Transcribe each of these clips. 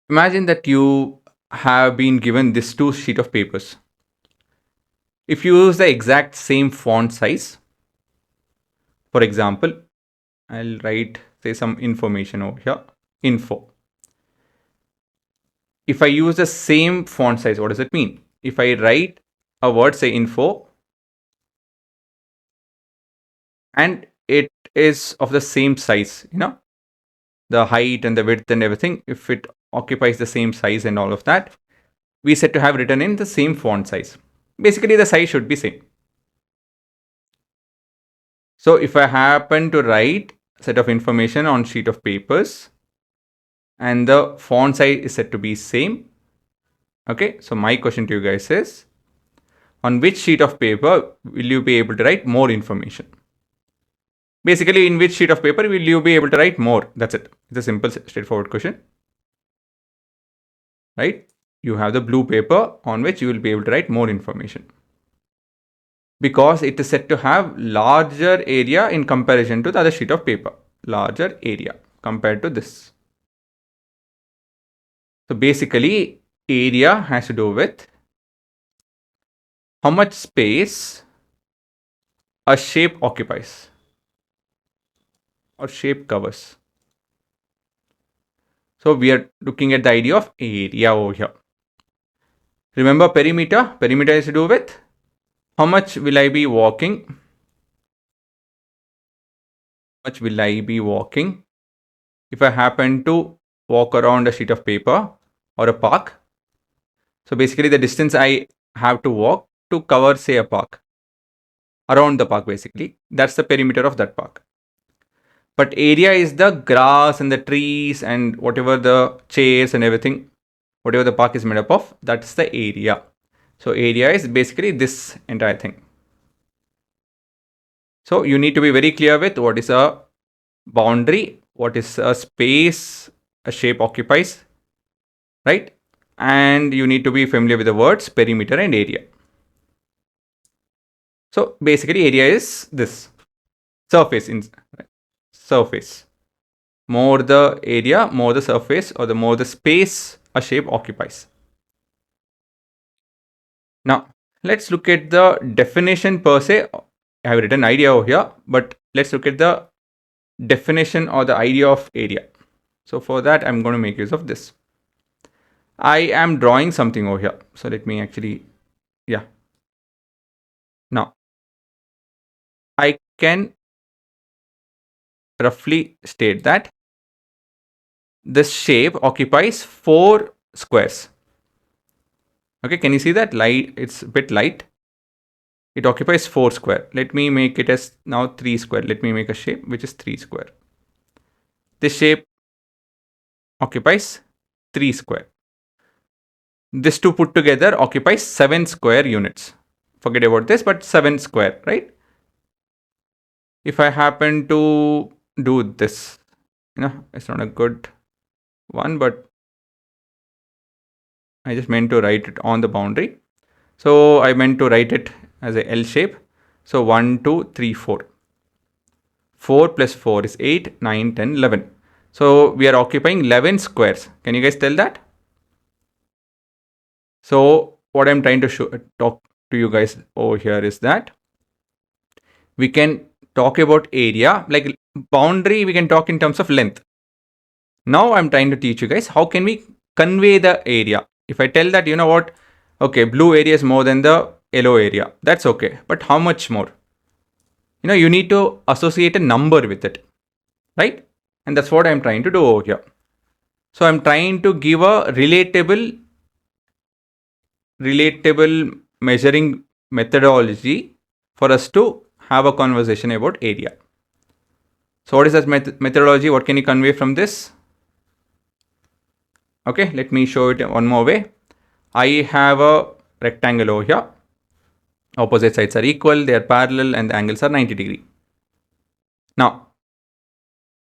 Imagine that you have been given this two sheet of papers. If you use the exact same font size, for example, I'll write say some information over here, info. If I use the same font size, what does it mean? If I write a word, say info, and it is of the same size, the height and the width and everything, if it occupies the same size and all of that, we said to have written in the same font size. Basically, the size should be same. So if I happen to write a set of information on sheet of papers and the font size is said to be same, okay, so my question to you guys is, on which sheet of paper will you be able to write more information? Basically, in which sheet of paper will you be able to write more? That's it. It's a simple, straightforward question, right? You have the blue paper on which you will be able to write more information, because it is said to have larger area in comparison to the other sheet of paper. Larger area compared to this. So basically, area has to do with how much space a shape occupies or shape covers. So we are looking at the idea of area over here. Remember perimeter? Perimeter has to do with how much will I be walking? How much will I be walking if I happen to walk around a sheet of paper or a park? So basically the distance I have to walk to cover, say, a park, around the park, basically. That's the perimeter of that park. But area is the grass and the trees and whatever the chairs and everything, whatever the park is made up of, that's the area. So area is basically this entire thing. So you need to be very clear with what is a boundary, what is a space a shape occupies, right? And you need to be familiar with the words perimeter and area. So basically area is this surface in surface. More the area, more the surface, or the more the space a shape occupies. Now let's look at the definition per se. I have written idea over here, but let's look at the definition or the idea of area. So for that, I'm going to make use of this. I am drawing something over here. So let me actually, yeah. Now I can roughly state that this shape occupies 4 squares. Okay, can you see that light? It's a bit light. It occupies 4 square. Let me make it as now 3 square. Let me make a shape which is 3 square. This shape occupies 3 square. This two put together occupies 7 square units. Forget about this, but 7 square, right? If I happen to do this, it's not a good one, but I just meant to write it on the boundary. So I meant to write it as a L shape. So 1, 2, 3, 4. 4 plus 4 is 8, 9, 10, 11. So we are occupying 11 squares. Can you guys tell that? So what I'm trying to talk to you guys over here is that we can talk about area, like boundary, we can talk in terms of length. Now I'm trying to teach you guys how can we convey the area. If I tell that, okay, blue area is more than the yellow area, that's okay. But how much more? You need to associate a number with it, right? And that's what I'm trying to do over here. So I'm trying to give a relatable measuring methodology for us to have a conversation about area. So what is that methodology? What can you convey from this? Okay, let me show it one more way. I have a rectangle over here. Opposite sides are equal, they are parallel, and the angles are 90 degree. Now,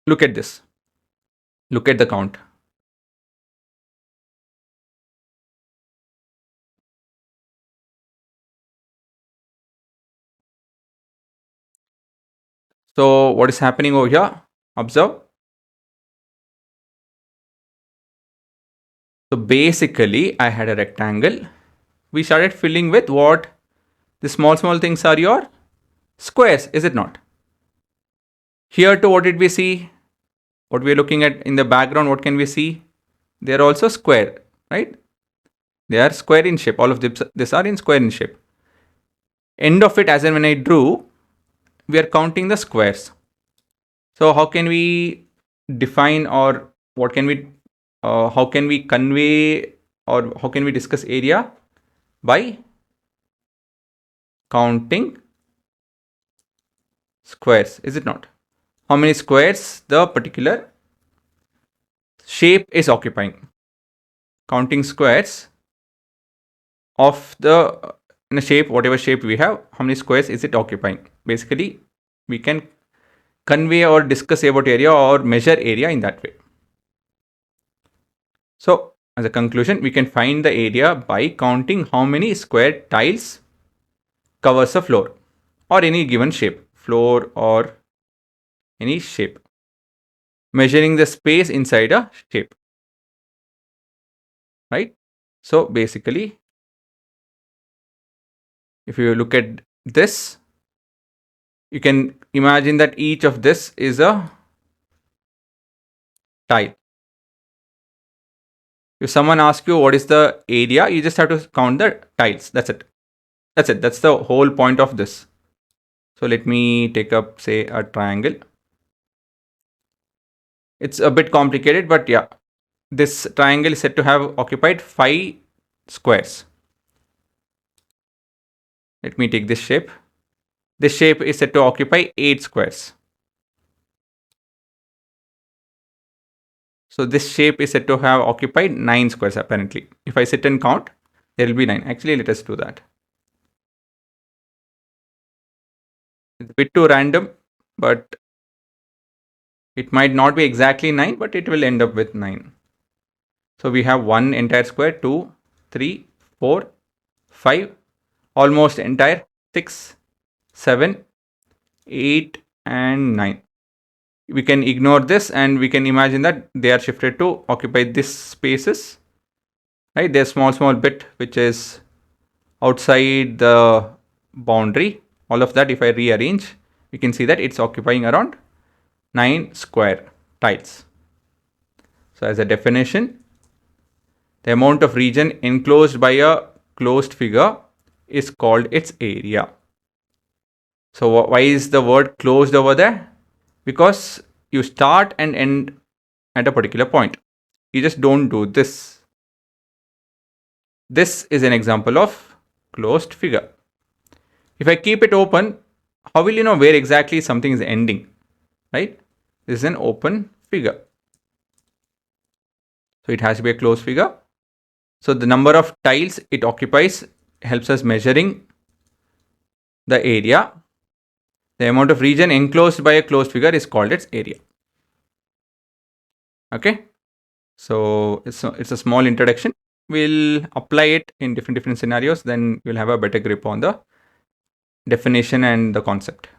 look at this. Look at the count. So what is happening over here? Observe. So basically, I had a rectangle. We started filling with what? The small things are your squares, is it not? Here too, what did we see? What we are looking at in the background, what can we see? They are also square, right? They are square in shape. All of this are in square in shape. End of it, as in when I drew, we are counting the squares. So how can we define, or what can we, how can we convey, or how can we discuss area? By counting squares, is it not? How many squares the particular shape is occupying. Counting squares of the in a shape, whatever shape we have, how many squares is it occupying? Basically, we can convey or discuss about area or measure area in that way. So as a conclusion, we can find the area by counting how many square tiles covers a floor or any given shape, floor or any shape, measuring the space inside a shape, right? So basically, if you look at this, you can imagine that each of this is a tile. If someone asks you what is the area, you just have to count the tiles. That's it. That's the whole point of this. So let me take up, say, a triangle. It's a bit complicated, but yeah, this triangle is said to have occupied 5 squares. Let me take this shape. This shape is said to occupy 8 squares. So this shape is said to have occupied 9 squares apparently. If I sit and count, there will be 9. Actually, let us do that. It's a bit too random, but it might not be exactly 9, but it will end up with 9. So we have 1 entire square, 2, 3, 4, 5, almost entire, 6, 7, 8 and 9. We can ignore this and we can imagine that they are shifted to occupy this spaces, right? There's small bit which is outside the boundary. All of that, if I rearrange, we can see that it's occupying around 9 square tiles. So as a definition, the amount of region enclosed by a closed figure is called its area. So why is the word closed over there? Because you start and end at a particular point. You just don't do this. This is an example of closed figure. If I keep it open, how will you know where exactly something is ending? Right? This is an open figure. So it has to be a closed figure. So the number of tiles it occupies helps us measuring the area. The amount of region enclosed by a closed figure is called its area. Okay. So it's a small introduction. We'll apply it in different scenarios. Then we'll have a better grip on the definition and the concept.